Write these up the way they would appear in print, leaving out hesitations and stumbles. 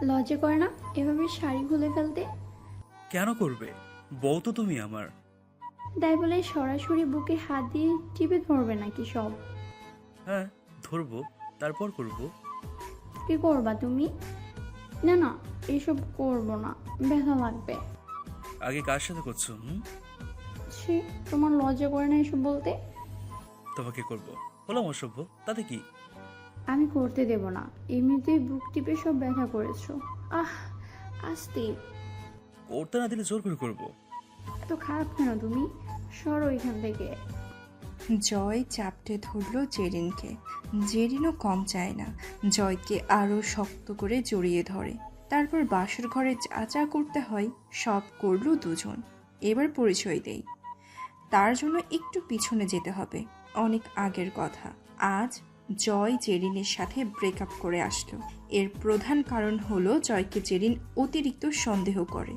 লজ্জা করে না এভাবে শাড়ি খুলে ফেলতে? কেন করবে? বউ তো তুমি আমার। তাই বলে সরাসরি বুকে হাত দিয়ে টিপে ধরবে নাকি সব? হ্যাঁ, ধরবো, তারপর করব। কি করবা তুমি? না না, এসব করবো না, ব্যথা লাগবে। আগে কার সাথে করছো? ছি, তোমার লজ্জা করে না এসব বলতে? তোমাকে করব, হলাম অসভ্য, তাতে কি? আমি করতে দেব না, এমনিতেই বুক টিপে সব ব্যথা করেছো। আহ, আস্তে। করতে না দিলে জোর করে করবো। এত খারাপ কেন তুমি? সরো এখান থেকে। জয় চাপটে ধরল জেরিনকে। জেরিনও কম চায় না, জয়কে আরও শক্ত করে জড়িয়ে ধরে। তারপর বাসর ঘরে যা যা করতে হয় সব করল দুজন। এবার পরিচয় দেই। তার জন্য একটু পিছনে যেতে হবে, অনেক আগের কথা। আজ জয় জেরিনের সাথে ব্রেকআপ করে আসলো। এর প্রধান কারণ হলো জয়কে জেরিন অতিরিক্ত সন্দেহ করে।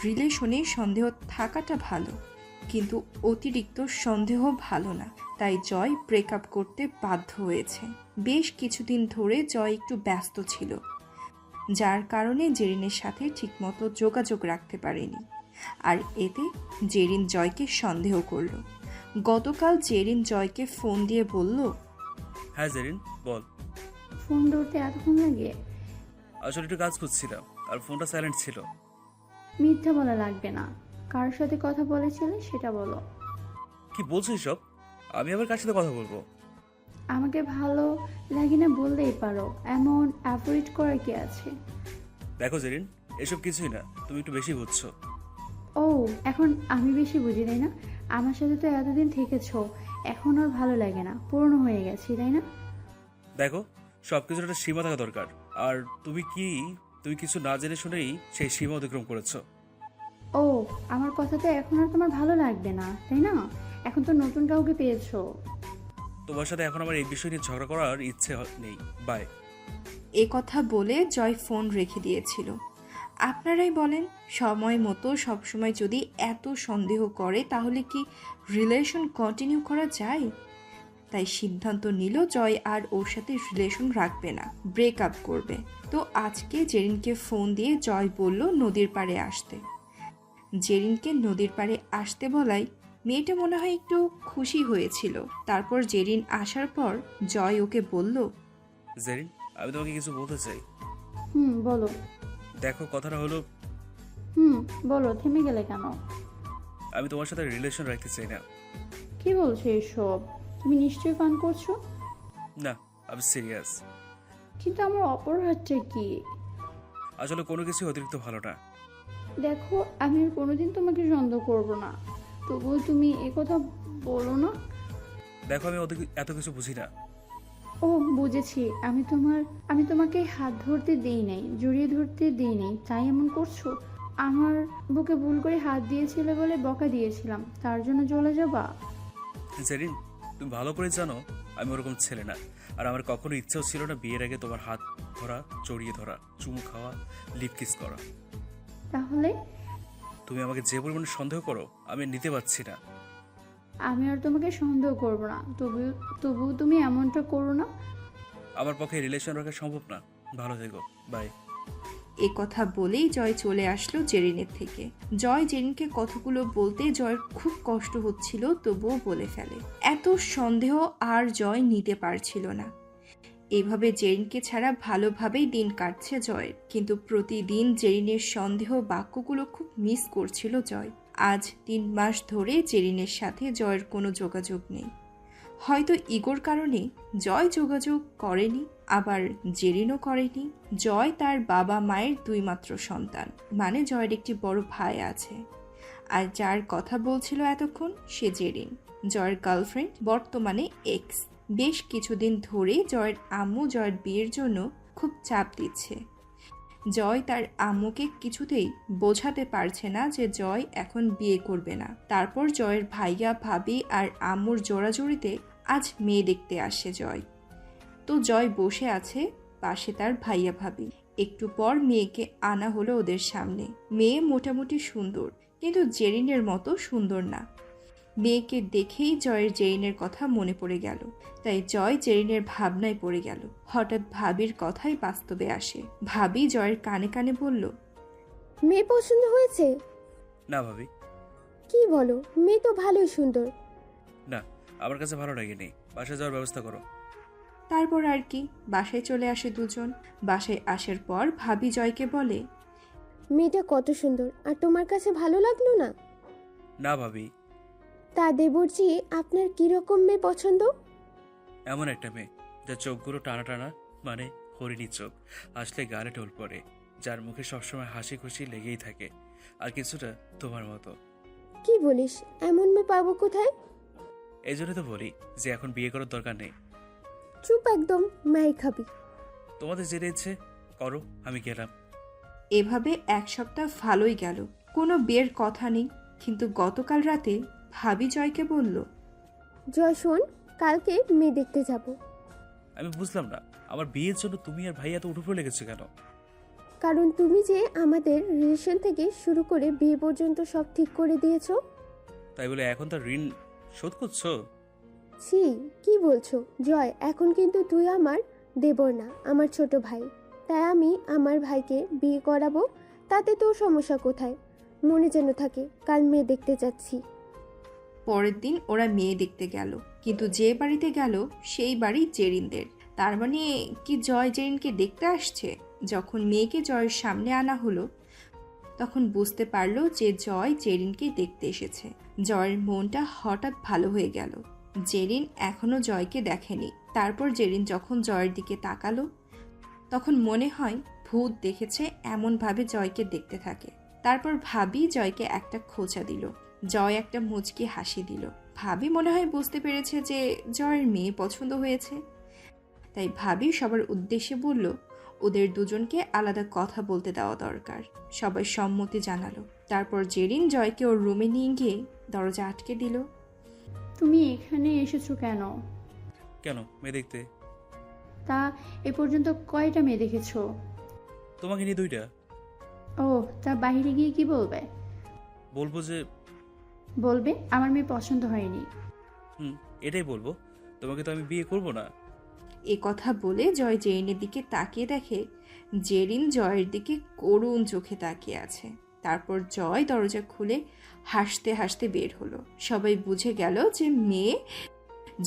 রিলেশনে সন্দেহ থাকাটা ভালো, কিন্তু অতিরিক্ত সন্দেহ ভালো না। তাই জয় ব্রেকআপ করতে বাধ্য হয়েছে। বেশ কিছুদিন ধরে জয় একটু ব্যস্ত ছিল, যার কারণে জেরিনের সাথে ঠিকমতো যোগাযোগ রাখতে পারেনি। আর এতে জেরিন জয়কে সন্দেহ করল। গতকাল জেরিন জয়কে ফোন দিয়ে বলল, হ্যাঁ জেরিন, বল। ফোন ধরতে এতক্ষণ লাগে? আসলে একটু কাজ করছিলাম আর ফোনটা সাইলেন্ট ছিল। মিথ্যা বলা লাগবে না, কার সাথে কথা বলেছিলে সেটা বলো। কি বলছো সব? আমি আবার কার সাথে কথা বলবো? আমাকে ভালো লাগে না বললেই পারো, এমন অ্যাভয়েড করার কি আছে? দেখো জেরিন, এসব কিছুই না, তুমি একটু বেশি বুঝছো। ও, এখন আমি বেশি বুঝি তাই না? আমার সাথে তো এতদিন থেকেছো, এখন আর ভালো লাগে না, পুরনো হয়ে গেছি তাই না? দেখো, সবকিছুর একটা সীমা থাকা দরকার। আর তুমি কিছু না জেনে শুনেই সেই সীমা অতিক্রম করেছো। ও, আমার কথা তো এখন আর তোমার ভালো লাগবে না তাই না? এখন তো নতুন কাউকে পেয়েছো। তোমার সাথে এখন আমার এই বিষয় নিয়ে ঝগড়া করার ইচ্ছে নেই। বাই। এ কথা বলে জয় ফোন রেখে দিয়েছিল। আপনারাই বলেন, সময় মতো সবসময় যদি এত সন্দেহ করে তাহলে কি রিলেশন কন্টিনিউ করা যায়? তাই সিদ্ধান্ত নিল জয় আর ওর সাথে রিলেশন রাখবে না, ব্রেকআপ করবে। তো আজকে জেরিনকে ফোন দিয়ে জয় বলল নদীর পাড়ে আসতে। জেরিনকে নদীর পাড়ে আসতে বলায় মেয়েটা মনে হয় একটু খুশি হয়েছিল। তারপর জেরিন আসার পর জয় ওকে বলল, জেরিন, আমি তোমাকে কিছু বলতে চাই। বলো। দেখো, কথাটা হলো, হুম, বলো, থেমে গেলে কেন? আমি তোমার সাথে রিলেশন রাখতে চাই না। কি বলছো এসব? তুমি নিশ্চয়ই ফান করছো। না, আমি সিরিয়াস। কিন্তু আমার অপরাধটা কি? আসলে কোনো কিছু অতিরিক্ত ভালো না। দেখো, আমি আর কোনোদিন তোমাকে সন্দেহ করব না, তবুও তুমি এ কথা বলো না। দেখো, আমি এত কিছু বুঝি না। ও, বুঝেছি। আমি তোমাকে হাত ধরতে দেই নাই, জড়িয়ে ধরতে দেই নাই, তাই এমন করছো? আমার বুকে ভুল করে হাত দিয়েছিলে বলে বকা দিয়েছিলাম, তার জন্য চলে যাবা? জেরিন, তুমি ভালো করে জানো আমি ওরকম ছেলে না। আর আমার কখনো ইচ্ছেও ছিল না বিয়ের আগে তোমার হাত ধরা, জড়িয়ে ধরা, চুমু খাওয়া, লিপ কিস করা। তাহলে? তুমি আমাকে যে পরিমাণে সন্দেহ করো আমি নিতে পারছি না। আমি আর তোমাকে সন্দেহ করব না, তবুও তুমি এমনটা করো না। আমার পক্ষে রিলেশন রাখা সম্ভব না। ভালো থেকো, বাই। এ কথা বলেই জয় চলে আসলো জেরিনের থেকে। জয় জেরিনকে কথাগুলো বলতে জয়ের খুব কষ্ট হচ্ছিল, তবুও বলে ফেলে। এত সন্দেহ আর জয় নিতে পারছিল না। এভাবে জেরিনকে ছাড়া ভালোভাবেই দিন কাটছে জয়ের, কিন্তু প্রতিদিন জেরিনের সন্দেহ বাক্যগুলো খুব মিস করছিল জয়। আজ 3 মাস ধরে জেরিনের সাথে জয়ের কোনো যোগাযোগ নেই। হয়তো ইগোর কারণে জয় যোগাযোগ করেনি, আবার জেরিনও করেনি। জয় তার বাবা মায়ের 2 মাত্র সন্তান, মানে জয়ের একটি বড় ভাই আছে। আর যার কথা বলছিল এতক্ষণ সে জেরিন, জয়ের গার্লফ্রেন্ড, বর্তমানে এক্স। বেশ কিছুদিন ধরে জয়ের আম্মু জয়ের বিয়ের জন্য খুব চাপ দিচ্ছে। জয় তার আম্মুকে কিছুতেই বোঝাতে পারছে না যে জয় এখন বিয়ে করবে না। তারপর জয়ের ভাইয়া ভাবি আর আম্মুর জোড়াজুড়িতে আজ মেয়ে দেখতে আসে জয়। তো জয় বসে আছে পাশে তার ভাইয়া ভাবি। একটু পর মেয়েকে আনা হলো ওদের সামনে। মেয়ে মোটামুটি সুন্দর, কিন্তু জেরিনের মতো সুন্দর না। মেয়েকে দেখেই জয়ের জেরিনের কথা মনে পড়ে গেল। তাই জয় জেরিনের ভাবনায় পড়ে গেল। হঠাৎ ভাবির কথাই বাস্তবে আসে। ভাবি জয়ের কানে কানে বলল, মেয়ে পছন্দ হয়েছে? না ভাবি, কি বলো, মেয়ে তো ভালোই সুন্দর। না, আমার কাছে ভালো লাগেনি। বাসায় যাওয়ার ব্যবস্থা করো। তারপর আর কি, বাসায় চলে আসে দুজন। বাসায় আসার পর ভাবি জয়কে বলে, মেয়েটা কত সুন্দর, আর তোমার কাছে ভালো লাগলো না? না ভাবি, তা দেবরজি, আপনার কিরকম মেয়ে পছন্দ? এমন একটা মেয়ে যার চোখগুলো টানা টানা, মানে হরিণী চোখ, আসলে গালে টোল পড়ে, যার মুখে সবসময় হাসি খুশি লেগেই থাকে, আর কিছুটা তোমার মতো। কি বলিস, এমন মেয়ে পাবো কোথায়? এই জন্য তো বলি যে এখন বিয়ে করার দরকার নেই। চুপ একদম, মাই খাবি। তোমাদের যেতে ইচ্ছে করো, আমি গেলাম। এভাবে এক সপ্তাহ ভালোই গেল, কোনো বিয়ের কথা নেই। কিন্তু গতকাল রাতে ভাবি জয়কে বলল, জয় শোন, কালকে মেয়ে দেখতে যাব। আমি বুঝলাম না, আমার বিয়ের জন্য তুমি আর ভাই এত উঠে লেগেছে কেন? কারণ তুমি যে আমাদের রিলেশন থেকে শুরু করে বিয়ে পর্যন্ত সব ঠিক করে দিয়েছো। তাই বলে এখন তার ঋণ শোধ করছো? ছি, কি বলছো জয়? এখন কিন্তু তুই আমার দেবর না, আমার ছোট ভাই। তাই আমি আমার ভাইকে বিয়ে করাবো, তাতে তোর সমস্যা কোথায়? মনে যেন থাকে কাল মেয়ে দেখতে যাচ্ছি। পরের দিন ওরা মেয়ে দেখতে গেল, কিন্তু যে বাড়িতে গেল সেই বাড়ি জেরিনদের। তার মানে কি জয় জেরিনকে দেখতে আসছে? যখন মেয়েকে জয়ের সামনে আনা হলো, তখন বুঝতে পারলো যে জয় জেরিনকে দেখতে এসেছে। জয়ের মনটা হঠাৎ ভালো হয়ে গেল। জেরিন এখনো জয়কে দেখেনি। তারপর জেরিন যখন জয়ের দিকে তাকালো, তখন মনে হয় ভূত দেখেছে এমনভাবে জয়কে দেখতে থাকে। তারপর ভাবি জয়কে একটা খোঁচা দিল। জয় একটা মুচকি হাসি দিল। ভাবি মনে হয় বুঝতে পেরেছে যে জয়ের মেয়ে পছন্দ হয়েছে। তাই ভাবি সবার উদ্দেশ্যে বলল, ওদের দুজনকে আলাদা কথা বলতে দেওয়া দরকার। সবাই সম্মতি জানালো। তারপর জেরিন জয়কে ওর রুমে নিয়ে গিয়ে দরজা আটকে দিল। তুমি এখানে এসেছো কেন? কেন মেয়ে দেখতে? তা এ পর্যন্ত কয়টা মেয়ে দেখেছো? তোমাকে নিয়ে 2টা। ও, তা বাইরে গিয়ে কি বলবে? বলবো যে বলবে আমার মেয়ে পছন্দ হয়নি। এটাই বলবো, তোমাকে তো আমি বিয়ে করব না। এ কথা বলে জয় জেরিনের দিকে তাকিয়ে দেখে জেরিন জয়ের দিকে করুণ চোখে তাকিয়ে আছে। তারপর জয় দরজা খুলে হাসতে হাসতে বের হলো। সবাই বুঝে গেল যে মেয়ে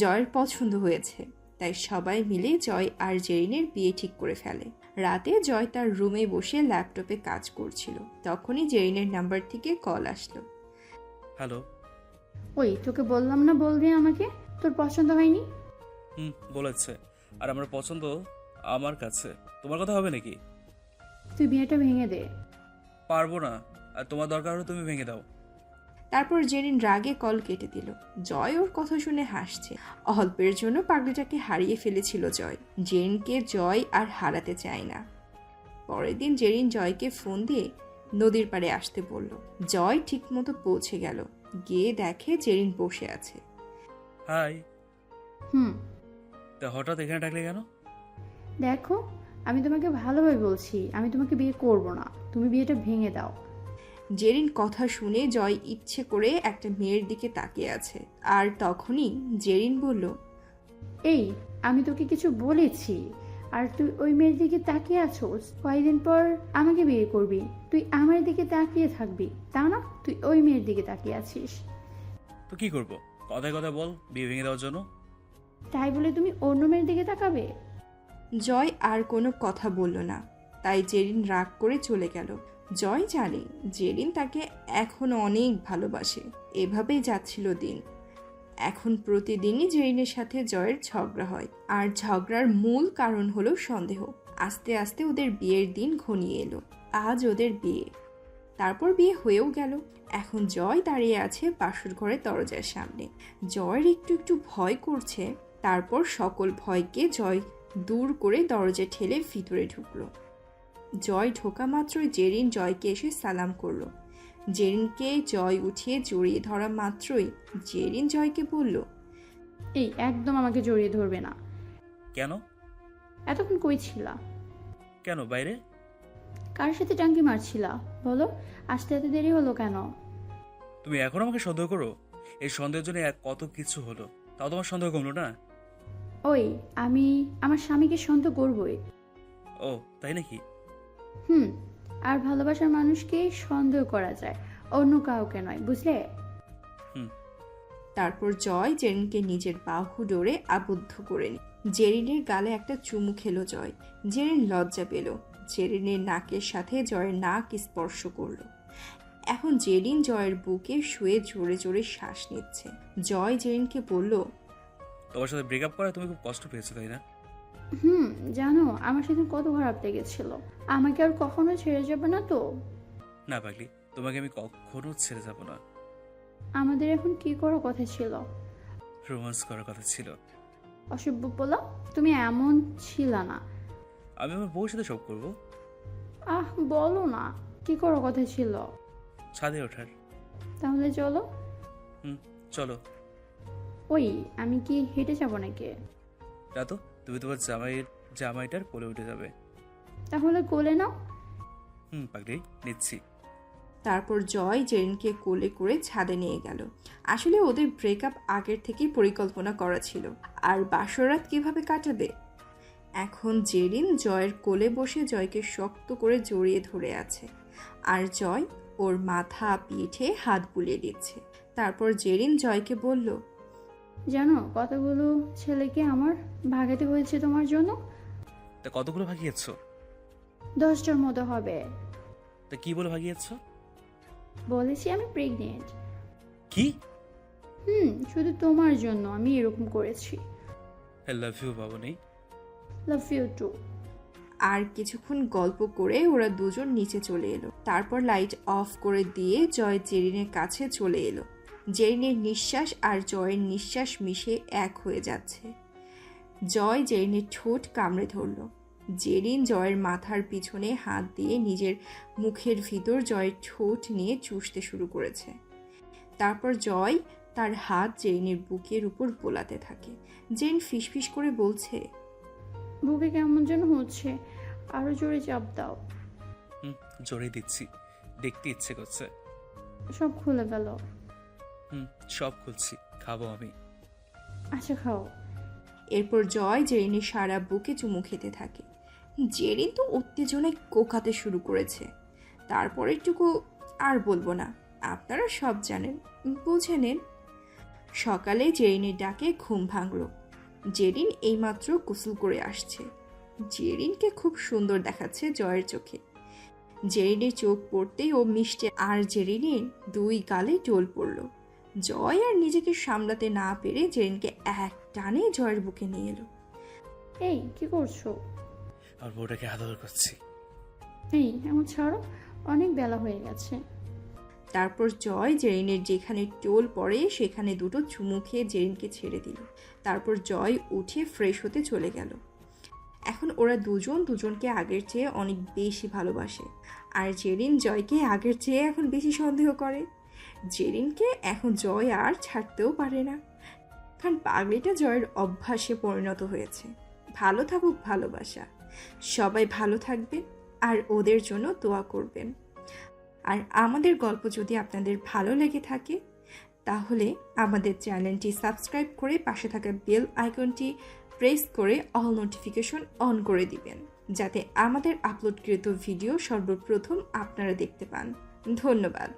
জয়ের পছন্দ হয়েছে। তাই সবাই মিলে জয় আর জেরিনের বিয়ে ঠিক করে ফেলে। রাতে জয় তার রুমে বসে ল্যাপটপে কাজ করছিল। তখনই জেরিনের নাম্বার থেকে কল আসলো। হ্যালো। ওই, তোকে বললাম না বলবি আমাকে? তোর পছন্দ হয়নি? বলেছে, আর আমার পছন্দ আমার কাছে। তোমার কথা হবে নাকি? তুই বিয়েটা ভেঙে দে। পারবো না, আর তোমার দরকার হলে তুমি ভেঙে দাও। তারপর জেরিন রাগে কল কেটে দিল। জয় ওর কথা শুনে হাসছে। অল্পের জন্য পাগলিটাকে হারিয়ে ফেলেছিল জয়। জেরিনকে জয় আর হারাতে চায় না। পরের দিন জেরিন জয়কে ফোন দিয়ে নদীর পাড়ে আসতে বলল। জয় ঠিকমতো পৌঁছে গেল। গিয়ে দেখে জেরিন বসে আছে। হাই। হুম। তা হঠাৎ এখানে ডাকলে কেন? দেখো, আমি তোমাকে ভালোভাবে বলছি, আমি তোমাকে বিয়ে করব না। তুমি বিয়েটা ভেঙে দাও। জেরিন কথা শুনে জয় ইচ্ছে করে একটা মেয়ের দিকে তাকিয়ে আছে। আর তখনই জেরিন বলল, এই, আমি তোকে কিছু বলেছি আর তুই ওই মেয়ের দিকে তাকিয়ে আছোস? কয়েকদিন পর আমাকে বিয়ে করবি, তুই আমার দিকে তাকিয়ে থাকবি, তা না তুই ওই মেয়ের দিকে তাকিয়ে আছিস। তো কি করবো? কথায় কথা বল বিয়ে ভেঙে দেওয়ার জন্য। তাই বলে তুমি অন্য মেয়ের দিকে তাকাবে? জয় আর কোনো কথা বলল না। তাই জেরিন রাগ করে চলে গেল। জয় জানে জেরিন তাকে এখনো অনেক ভালোবাসে। এভাবেই যাচ্ছিল দিন। এখন প্রতিদিনই জেরিনের সাথে জয়ের ঝগড়া হয়। আর ঝগড়ার মূল কারণ হলো সন্দেহ। আস্তে আস্তে ওদের বিয়ের দিন ঘনিয়ে এলো। আজ ওদের বিয়ে। তারপর বিয়ে হয়েও গেল। এখন জয় দাঁড়িয়ে আছে বাসর ঘরের দরজার সামনে। জয়ের একটু একটু ভয় করছে। তারপর সকল ভয়কে জয় দূর করে দরজা ঠেলে ভিতরে ঢুকলো। জয় ঢোকা মাত্রই জেরিন জয়কে এসে সালাম করলো। জেরিনকে জয় উঠিয়ে জড়িয়ে ধরা মাত্রই জেরিন জয়কে বলল, এই, একদম আমাকে জড়িয়ে ধরবে না। কেন? এতক্ষণ কই ছিলা? কেন বাইরে? কার সাথে টাঙ্কি মারছিলা বলো? আসতে এত দেরি হলো কেন? তুমি এখন আমাকে সন্দেহ করো? এই সন্দেহের জন্য কত কিছু হলো, তাও তোমার সন্দেহ কমলো না? ওই, আমি আমার স্বামীকে সন্দেহ করবই। ও তাই নাকি? হুম। আর ভালোবাসার মানুষকে সন্দেহ করা যায়, অন্য কাউকে নয়, বুঝলে? তারপর জয় জেরিনকে নিজের বাহু ডোরে আবদ্ধ করে নি। জেরিনের গালে একটা চুমু খেলো জয়। জেরিন লজ্জা পেল। জেরিনের নাকের সাথে জয়ের নাক স্পর্শ করলো। এখন জেরিন জয়ের বুকে শুয়ে জোরে জোরে শ্বাস নিচ্ছে। জয় জেরিনকে বলল, তোমার সাথে ব্রেকআপ করে তুমি খুব কষ্ট পেয়েছো তাই না? জানো আমার সাথে কত খারাপ লেগেছিল। আমাকে আর কখনো ছেড়ে যাবে না তো? না পাগলি, তোমাকে আমি কখনো ছেড়ে যাব না। আমাদের এখন কি করার কথা ছিল? রোমান্স করার কথা ছিল। অসভ্য বলো, তুমি এমন ছিল না। আমি আমার বউর সাথে সব করবো। বলো না, কি করার কথা ছিল? ছাদে ওঠার। তাহলে চলো। চলো। ওই, আমি কি হেঁটে যাবো নাকি? না তো, তুমি তোমার জামাইটার কোলে উঠে যাবে। তাহলে কোলে নাও। পাগলি, নিচ্ছি। তারপর জয় জেরিনকে কোলে করে ছাদে নিয়ে গেল। আসলে ওদের ব্রেকআপ আগের থেকেই পরিকল্পনা করা ছিল। আর বাসরাত কিভাবে কাটাবে? এখন জেরিন জয়ের কোলে বসে জয়কে শক্ত করে জড়িয়ে ধরে আছে। আর জয় ওর মাথা পিঠে হাত বুলিয়ে দিচ্ছে। তারপর জেরিন জয়কে বলল, জানো কতগুলো ছেলেকে আমার ভাগাতে হয়েছে তোমার জন্য? তা কতগুলো ভাগিয়েছ? 10টার মতো হবে। তা কি বলে ভাগিয়েছ? বলেছি আমি প্রেগনেন্ট। কি? শুধু তোমার জন্য আমি এরকম করেছি। আই লাভ ইউ বাবুনি। Love you too. আর কিছুক্ষণ গল্প করে ওরা দুজন নিচে চলে এলো। তারপর লাইট অফ করে দিয়ে জয় জেরিনের কাছে চলে এলো। জেরিনের নিঃশ্বাস আর জয়ের নিঃশ্বাস মিশে এক হয়ে যাচ্ছে। জয় জেরিনের ঠোঁট কামড়ে ধরল। জেরিন জয়ের মাথার পিছনে হাত দিয়ে নিজের মুখের ভিতর জয়ের ঠোঁট নিয়ে চুষতে শুরু করেছে। তারপর জয় তার হাত জেরিনের বুকের উপর বোলাতে থাকে। জেরিন ফিসফিস করে বলছে, বুকে কেমন যেন হচ্ছে, আরো জোরে চাপ দাও। জোরে দিচ্ছি, দেখতে ইচ্ছে করছে। সব খুলে গেল। সব খুলছি, খাবো আমি। আচ্ছা খাও। এরপর জয় জেরিনের সারা বুকে চুমু খেতে থাকে। জেরিন তো উত্তেজনায় কোকাতে শুরু করেছে। তারপর একটুকু আর বলবো না, আপনারা সব জানেন, বুঝে নেন। সকালে জেরিনের ডাকে ঘুম ভাঙল। জেরিন এইমাত্র গোসল করে আসছে। জেরিনকে খুব সুন্দর দেখাচ্ছে জয়ের চোখে। জেরিনের চোখ পড়তেই ও মিষ্টি আর জেরিনের 2 গালে টোল পড়ল। জয় আর নিজেকে সামলাতে না পেরে জেরিনকে এক টানে জয়ের বুকে নিয়ে এলো। এই কি করছো? আর বউটাকে আদর করছি। এই এমন ছাড়ো, অনেক বেলা হয়ে গেছে। তারপর জয় জেরিনের যেখানে টোল পড়ে সেখানে 2টো চুমু খেয়ে জেরিনকে ছেড়ে দিল। তারপর জয় উঠে ফ্রেশ হতে চলে গেল। এখন ওরা দুজন দুজনকে আগের চেয়ে অনেক বেশি ভালোবাসে। আর জেরিন জয়কে আগের চেয়ে এখন বেশি সন্দেহ করে। জেরিনকে এখন জয় আর ছাড়তেও পারে না, কারণ পাগলিটা জয়ের অভ্যাসে পরিণত হয়েছে। ভালো থাকুক ভালোবাসা, সবাই ভালো থাকবেন আর ওদের জন্য দোয়া করবেন। আর আমাদের গল্প যদি আপনাদের ভালো লেগে থাকে তাহলে আমাদের চ্যানেলটি সাবস্ক্রাইব করে পাশে থাকা বেল আইকনটি প্রেস করে অল নোটিফিকেশন অন করে দিবেন, যাতে আমাদের আপলোডকৃত ভিডিও সর্বপ্রথম আপনারা দেখতে পান। ধন্যবাদ।